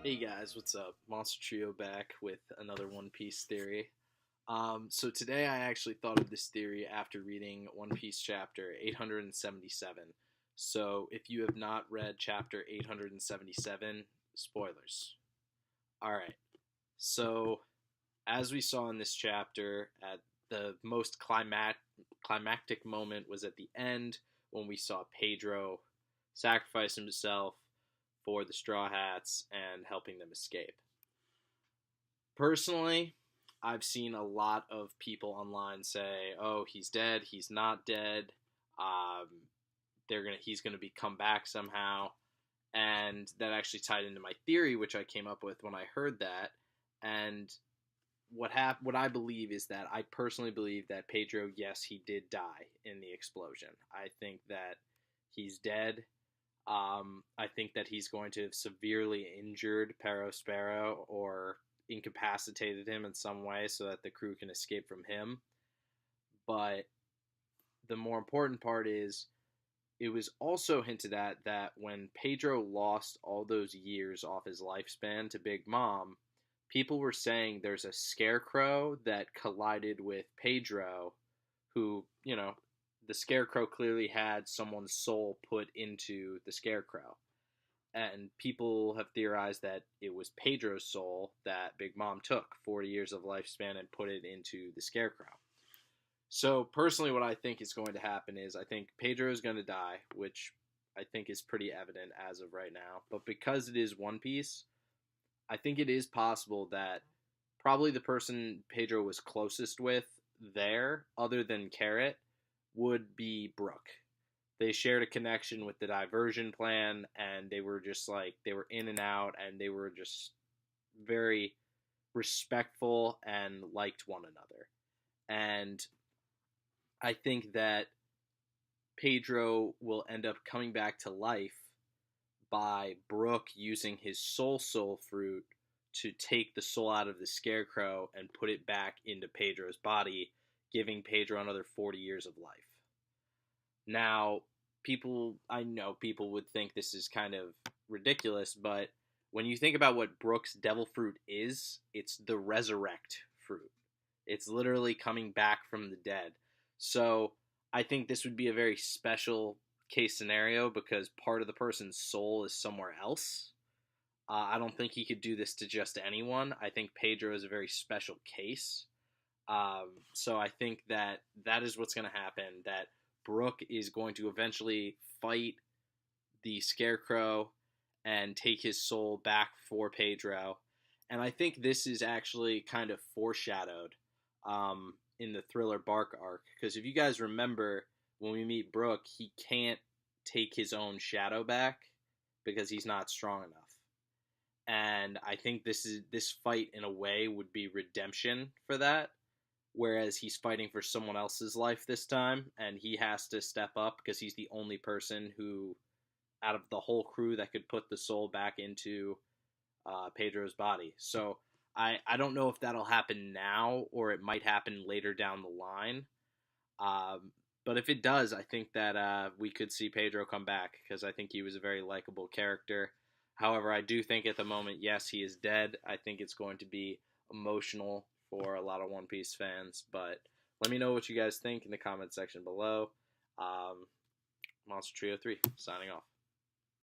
Hey guys, what's up? Monster Trio back with another One Piece theory. So today I actually thought of this theory after reading One Piece chapter 877. So if you have not read chapter 877, spoilers. Alright, so as we saw in this chapter, at the most climactic moment was at the end when we saw Pedro sacrifice himself for the Straw Hats and helping them escape. Personally, I've seen a lot of people online say, "Oh, he's dead. He's not dead. He's gonna be come back somehow," and that actually tied into my theory, which I came up with when I heard that. And what I believe is that I personally believe that Pedro, yes, he did die in the explosion. I think that he's dead. I think that he's going to have severely injured Sparrow or incapacitated him in some way so that the crew can escape from him. But the more important part is it was also hinted at that when Pedro lost all those years off his lifespan to Big Mom, people were saying there's a scarecrow that collided with Pedro who, the Scarecrow clearly had someone's soul put into the Scarecrow. And people have theorized that it was Pedro's soul that Big Mom took 40 years of lifespan and put it into the Scarecrow. So personally what I think is going to happen is I think Pedro is going to die, which I think is pretty evident as of right now. But because it is One Piece, I think it is possible that probably the person Pedro was closest with there, other than Carrot, would be Brook. They shared a connection with the diversion plan, and they were just they were in and out, and they were just very respectful and liked one another. And I think that Pedro will end up coming back to life by Brook using his soul fruit to take the soul out of the Scarecrow and put it back into Pedro's body, giving Pedro another 40 years of life. Now, I know people would think this is kind of ridiculous, but when you think about what Brook's devil fruit is, it's the resurrect fruit. It's literally coming back from the dead. So I think this would be a very special case scenario because part of the person's soul is somewhere else. I don't think he could do this to just anyone. I think Pedro is a very special case. So I think that is what's going to happen, that Brook is going to eventually fight the Scarecrow and take his soul back for Pedro. And I think this is actually kind of foreshadowed in the Thriller Bark arc. Because if you guys remember, when we meet Brook, he can't take his own shadow back because he's not strong enough. And I think this fight, in a way, would be redemption for that. Whereas he's fighting for someone else's life this time, and he has to step up because he's the only person who, out of the whole crew, that could put the soul back into Pedro's body. So I don't know if that'll happen now, or it might happen later down the line. But if it does, I think that we could see Pedro come back, because I think he was a very likable character. However, I do think at the moment, yes, he is dead. I think it's going to be emotional for a lot of One Piece fans, but let me know what you guys think in the comment section below. Monster Trio 3, signing off.